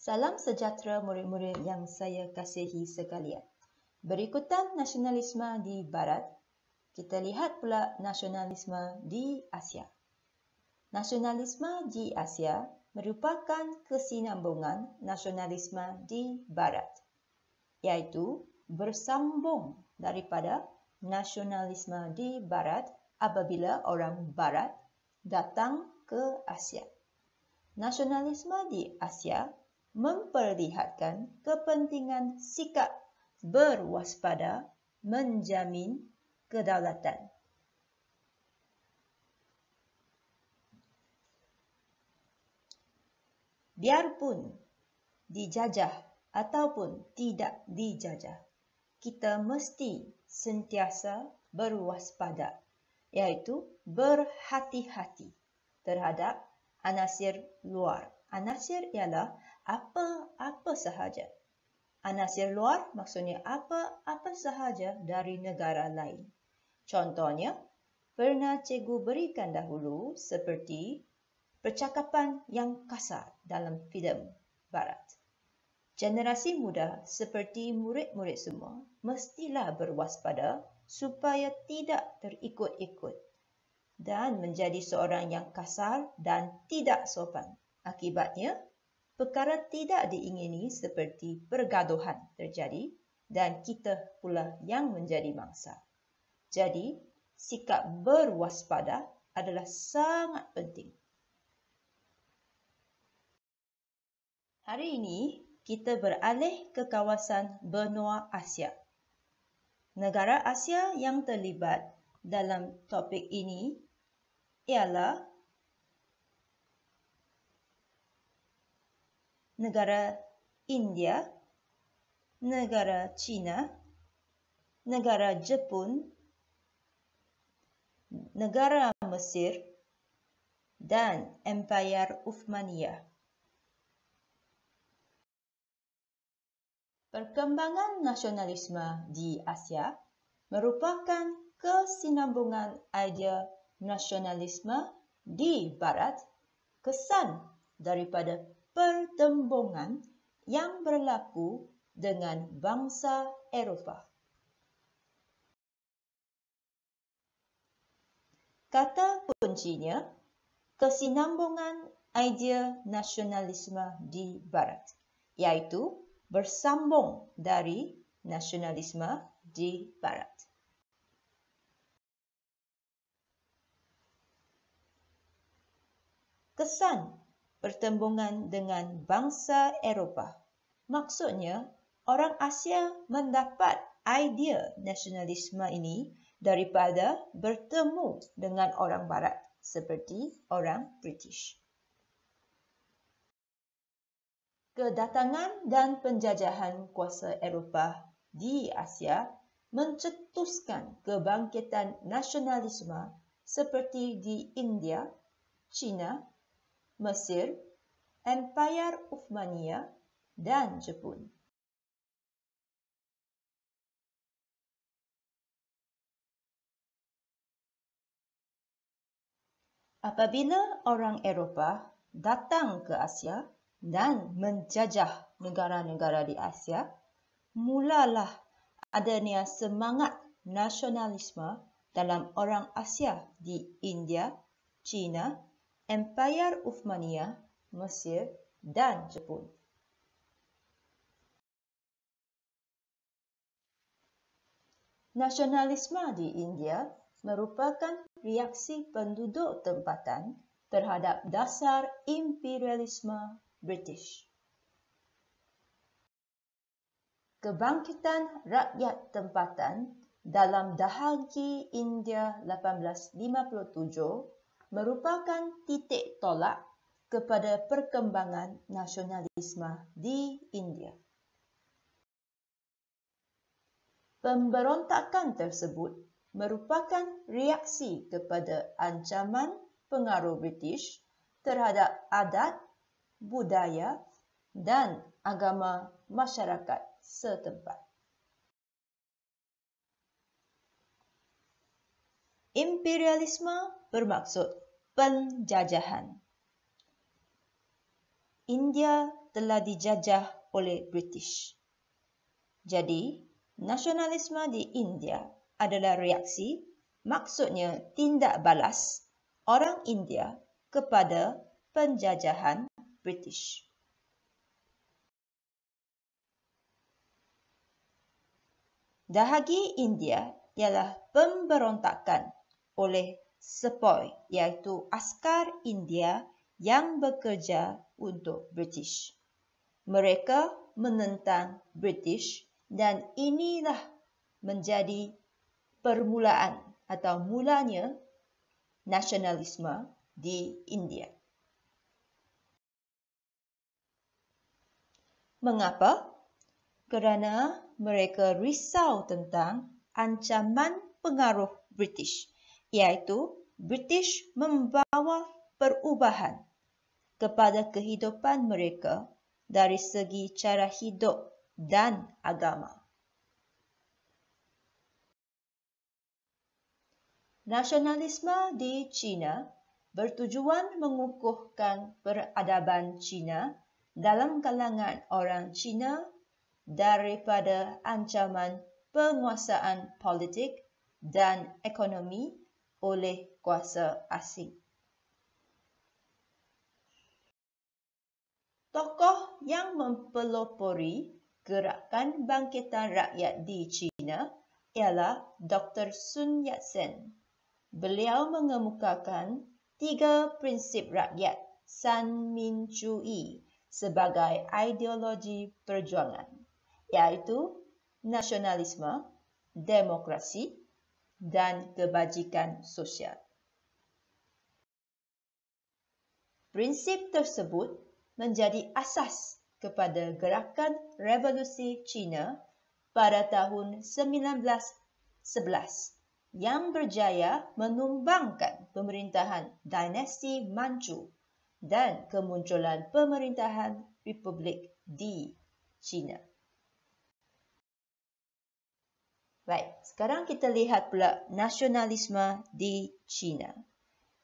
Salam sejahtera murid-murid yang saya kasihi sekalian. Berikutan nasionalisme di Barat, kita lihat pula nasionalisme di Asia. Nasionalisme di Asia merupakan kesinambungan nasionalisme di Barat, iaitu bersambung daripada nasionalisme di Barat apabila orang Barat datang ke Asia. Nasionalisme di Asia memperlihatkan kepentingan sikap berwaspada menjamin kedaulatan. Biarpun dijajah ataupun tidak dijajah, kita mesti sentiasa berwaspada, iaitu berhati-hati terhadap anasir luar. Anasir ialah apa-apa sahaja. Anasir luar maksudnya apa-apa sahaja dari negara lain. Contohnya, pernah cikgu berikan dahulu seperti percakapan yang kasar dalam filem Barat. Generasi muda seperti murid-murid semua mestilah berwaspada supaya tidak terikut-ikut dan menjadi seorang yang kasar dan tidak sopan. Akibatnya, perkara tidak diingini seperti pergaduhan terjadi dan kita pula yang menjadi mangsa. Jadi, sikap berwaspada adalah sangat penting. Hari ini, kita beralih ke kawasan benua Asia. Negara Asia yang terlibat dalam topik ini ialah negara India, negara China, negara Jepun, negara Mesir, dan Empayar Uthmaniyah. Perkembangan nasionalisme di Asia merupakan kesinambungan idea nasionalisme di Barat, kesan daripada pertembungan yang berlaku dengan bangsa Eropah. Kata kuncinya, kesinambungan idea nasionalisme di Barat, iaitu bersambung dari nasionalisme di Barat. Kesan pertembungan dengan bangsa Eropah. Maksudnya, orang Asia mendapat idea nasionalisme ini daripada bertemu dengan orang Barat seperti orang British. Kedatangan dan penjajahan kuasa Eropah di Asia mencetuskan kebangkitan nasionalisme seperti di India, China, Mesir, Empayar Uthmaniyah, dan Jepun. Apabila orang Eropah datang ke Asia dan menjajah negara-negara di Asia, mulalah adanya semangat nasionalisme dalam orang Asia di India, China, Empayar Uthmaniyah, Mesir, dan Jepun. Nasionalisme di India merupakan reaksi penduduk tempatan terhadap dasar imperialisme British. Kebangkitan rakyat tempatan dalam dahagi India 1857 merupakan titik tolak kepada perkembangan nasionalisme di India. Pemberontakan tersebut merupakan reaksi kepada ancaman pengaruh British terhadap adat, budaya, dan agama masyarakat setempat. Imperialisme bermaksud penjajahan. India telah dijajah oleh British. Jadi, nasionalisme di India adalah reaksi, maksudnya tindak balas orang India kepada penjajahan British. Dahagi India ialah pemberontakan oleh sepoi, iaitu askar India yang bekerja untuk British. Mereka menentang British dan inilah menjadi permulaan atau mulanya nasionalisme di India. Mengapa? Kerana mereka risau tentang ancaman pengaruh British, iaitu British membawa perubahan kepada kehidupan mereka dari segi cara hidup dan agama. Nasionalisme di China bertujuan mengukuhkan peradaban China dalam kalangan orang China daripada ancaman penguasaan politik dan ekonomi oleh kuasa asing. Tokoh yang mempelopori gerakan bangkitan rakyat di China ialah Dr. Sun Yat-sen. Beliau mengemukakan 3 prinsip rakyat San Min Chui sebagai ideologi perjuangan, iaitu nasionalisme, demokrasi dan kebajikan sosial. Prinsip tersebut menjadi asas kepada gerakan revolusi China pada tahun 1911 yang berjaya menumbangkan pemerintahan dinasti Manchu dan kemunculan pemerintahan republik di China. Baik, sekarang kita lihat pula nasionalisme di China.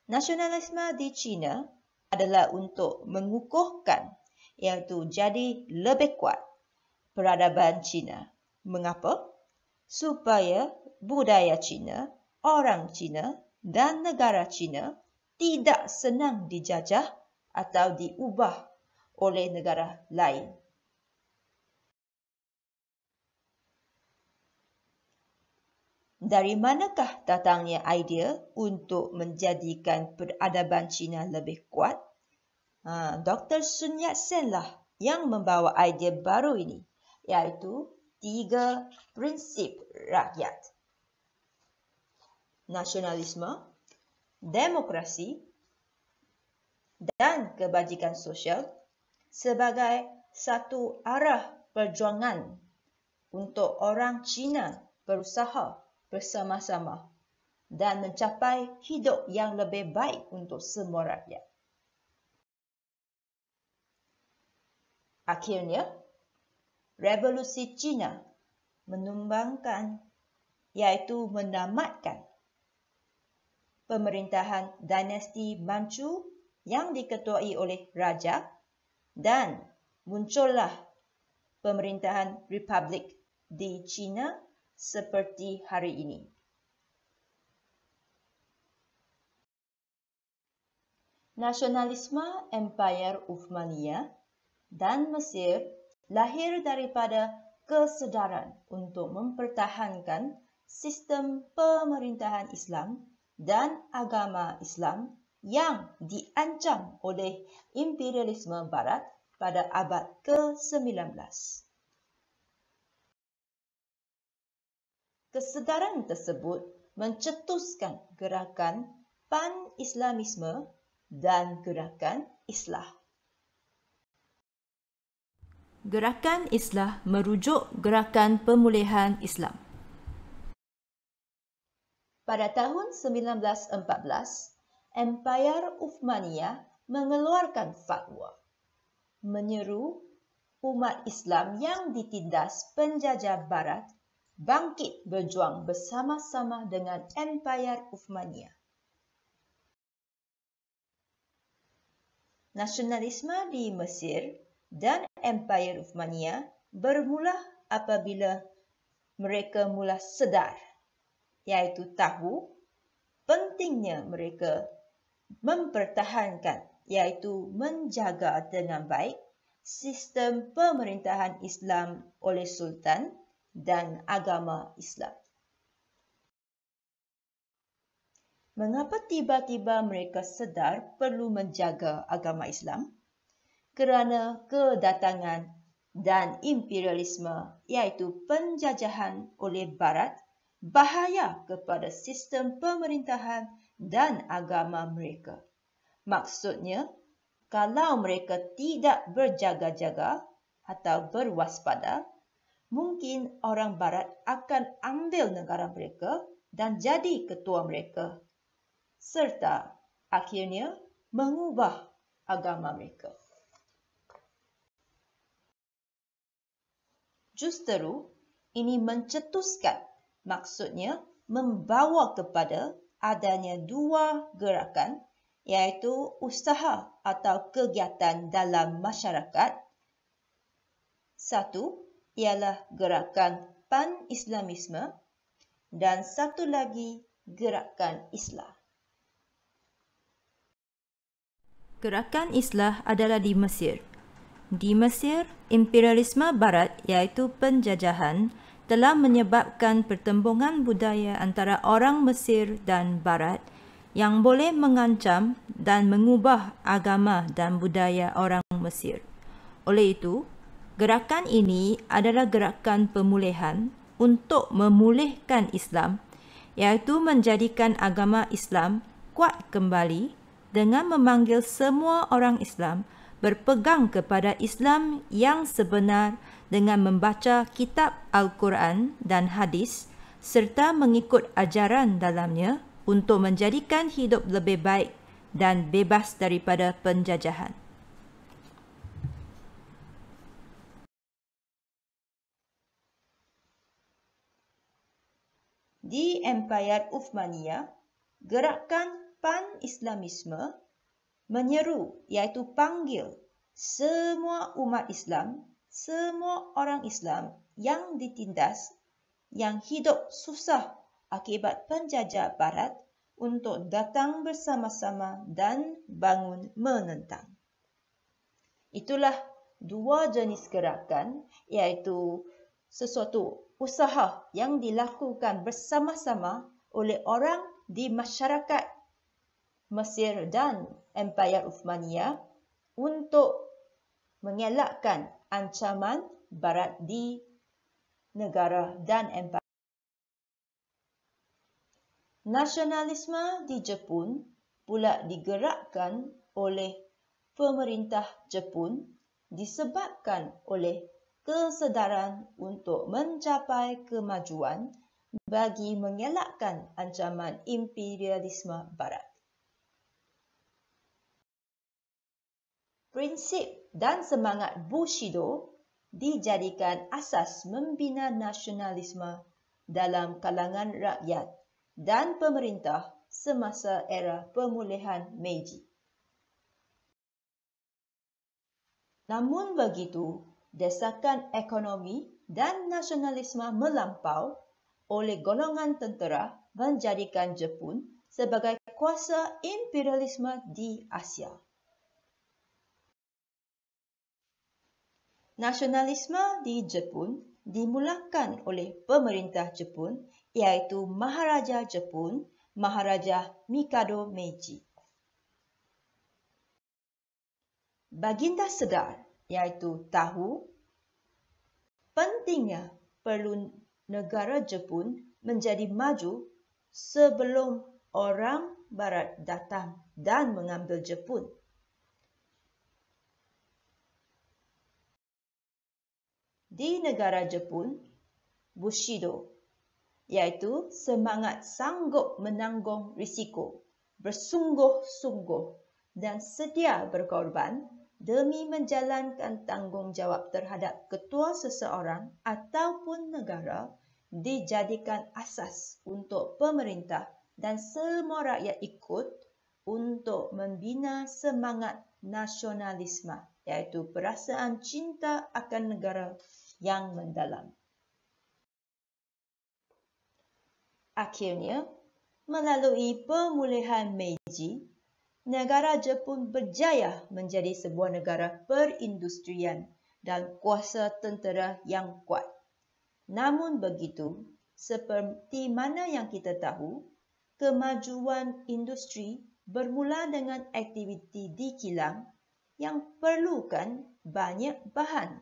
Nasionalisme di China adalah untuk mengukuhkan, iaitu jadi lebih kuat peradaban China. Mengapa? Supaya budaya China, orang China dan negara China tidak senang dijajah atau diubah oleh negara lain. Dari manakah datangnya idea untuk menjadikan peradaban China lebih kuat? Dr. Sun Yat-sen lah yang membawa idea baru ini, iaitu 3 prinsip rakyat. Nasionalisme, demokrasi dan kebajikan sosial sebagai satu arah perjuangan untuk orang Cina berusaha bersama-sama dan mencapai hidup yang lebih baik untuk semua rakyat. Akhirnya, revolusi Cina menumbangkan, iaitu menamatkan pemerintahan dinasti Manchu yang diketuai oleh raja dan muncullah pemerintahan republik di China seperti hari ini. Nasionalisme Empire Uthmaniyah dan Mesir lahir daripada kesedaran untuk mempertahankan sistem pemerintahan Islam dan agama Islam yang diancam oleh imperialisme Barat pada abad ke-19. Kesedaran tersebut mencetuskan gerakan pan-Islamisme dan gerakan Islah. Gerakan Islah merujuk gerakan pemulihan Islam. Pada tahun 1914, Empire Uthmaniyah mengeluarkan fatwa menyeru umat Islam yang ditindas penjajah Barat bangkit berjuang bersama-sama dengan Empire Uthmaniyah. Nasionalisme di Mesir dan Empire Uthmaniyah bermula apabila mereka mula sedar, iaitu tahu pentingnya mereka mempertahankan, iaitu menjaga dengan baik sistem pemerintahan Islam oleh Sultan dan agama Islam. Mengapa tiba-tiba mereka sedar perlu menjaga agama Islam? Kerana kedatangan dan imperialisme, iaitu penjajahan oleh Barat, bahaya kepada sistem pemerintahan dan agama mereka. Maksudnya, kalau mereka tidak berjaga-jaga atau berwaspada, mungkin orang Barat akan ambil negara mereka dan jadi ketua mereka, serta akhirnya mengubah agama mereka. Justeru, ini mencetuskan, maksudnya membawa kepada adanya dua gerakan, iaitu usaha atau kegiatan dalam masyarakat. Satu ialah gerakan pan-Islamisme dan satu lagi gerakan Islah. Gerakan Islah adalah di Mesir. Di Mesir, imperialisme Barat iaitu penjajahan telah menyebabkan pertembungan budaya antara orang Mesir dan Barat yang boleh mengancam dan mengubah agama dan budaya orang Mesir. Oleh itu, gerakan ini adalah gerakan pemulihan untuk memulihkan Islam, iaitu menjadikan agama Islam kuat kembali dengan memanggil semua orang Islam berpegang kepada Islam yang sebenar dengan membaca kitab Al-Quran dan hadis serta mengikut ajaran dalamnya untuk menjadikan hidup lebih baik dan bebas daripada penjajahan. Di Empire Uthmaniyah, gerakan pan-Islamisme menyeru, iaitu panggil semua umat Islam, semua orang Islam yang ditindas, yang hidup susah akibat penjajah Barat untuk datang bersama-sama dan bangun menentang. Itulah dua jenis gerakan, iaitu sesuatu usaha yang dilakukan bersama-sama oleh orang di masyarakat Mesir dan Empire Uthmaniyah untuk mengelakkan ancaman Barat di negara dan empire. Nasionalisme di Jepun pula digerakkan oleh pemerintah Jepun disebabkan oleh kesedaran untuk mencapai kemajuan bagi mengelakkan ancaman imperialisme Barat. Prinsip dan semangat Bushido dijadikan asas membina nasionalisme dalam kalangan rakyat dan pemerintah semasa era pemulihan Meiji. Namun begitu, desakan ekonomi dan nasionalisme melampau oleh golongan tentera menjadikan Jepun sebagai kuasa imperialisme di Asia. Nasionalisme di Jepun dimulakan oleh pemerintah Jepun, iaitu Maharaja Jepun, Maharaja Mikado Meiji. Baginda sedar, iaitu tahu pentingnya perlu negara Jepun menjadi maju sebelum orang Barat datang dan mengambil Jepun. Di negara Jepun, Bushido, iaitu semangat sanggup menanggung risiko, bersungguh-sungguh dan sedia berkorban demi menjalankan tanggungjawab terhadap ketua seseorang ataupun negara dijadikan asas untuk pemerintah dan semua rakyat ikut untuk membina semangat nasionalisme iaitu perasaan cinta akan negara yang mendalam. Akhirnya, melalui pemulihan Meiji, negara Jepun berjaya menjadi sebuah negara perindustrian dan kuasa tentera yang kuat. Namun begitu, seperti mana yang kita tahu, kemajuan industri bermula dengan aktiviti di kilang yang perlukan banyak bahan.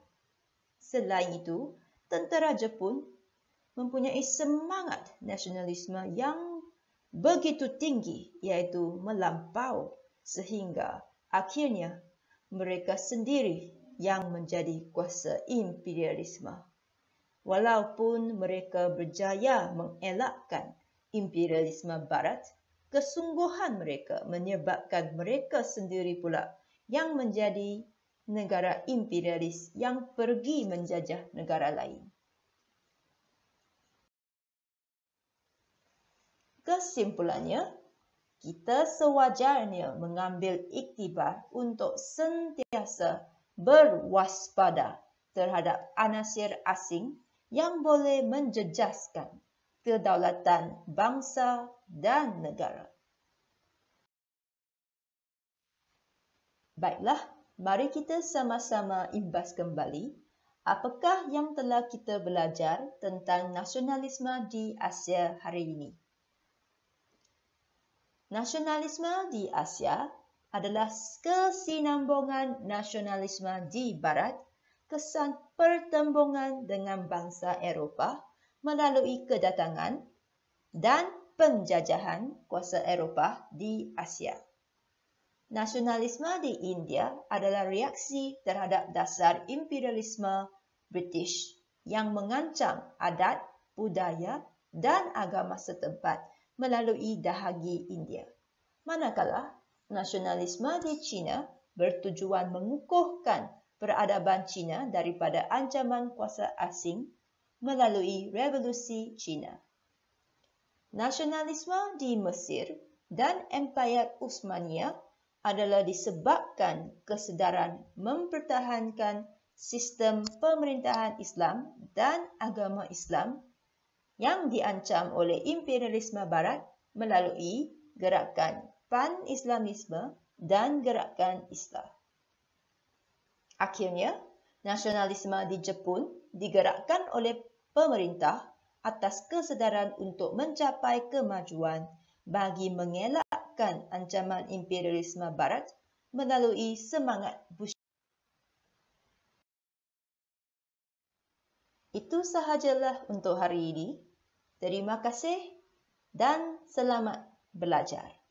Selain itu, tentera Jepun mempunyai semangat nasionalisme yang begitu tinggi, iaitu melampau, sehingga akhirnya mereka sendiri yang menjadi kuasa imperialisme. Walaupun mereka berjaya mengelakkan imperialisme Barat, kesungguhan mereka menyebabkan mereka sendiri pula yang menjadi negara imperialis yang pergi menjajah negara lain. Kesimpulannya, kita sewajarnya mengambil iktibar untuk sentiasa berwaspada terhadap anasir asing yang boleh menjejaskan kedaulatan bangsa dan negara. Baiklah, mari kita sama-sama imbas kembali apakah yang telah kita belajar tentang nasionalisme di Asia hari ini. Nasionalisme di Asia adalah kesinambungan nasionalisme di Barat, kesan pertembungan dengan bangsa Eropah melalui kedatangan dan penjajahan kuasa Eropah di Asia. Nasionalisme di India adalah reaksi terhadap dasar imperialisme British yang mengancam adat, budaya dan agama setempat melalui dahagi India. Manakala nasionalisme di China bertujuan mengukuhkan peradaban China daripada ancaman kuasa asing melalui Revolusi China. Nasionalisme di Mesir dan Empayar Uthmaniyah adalah disebabkan kesedaran mempertahankan sistem pemerintahan Islam dan agama Islam yang diancam oleh imperialisme Barat melalui gerakan pan-Islamisme dan gerakan Islah. Akhirnya, nasionalisme di Jepun digerakkan oleh pemerintah atas kesedaran untuk mencapai kemajuan bagi mengelakkan ancaman imperialisme Barat melalui semangat Bush. Itu sahajalah untuk hari ini. Terima kasih dan selamat belajar.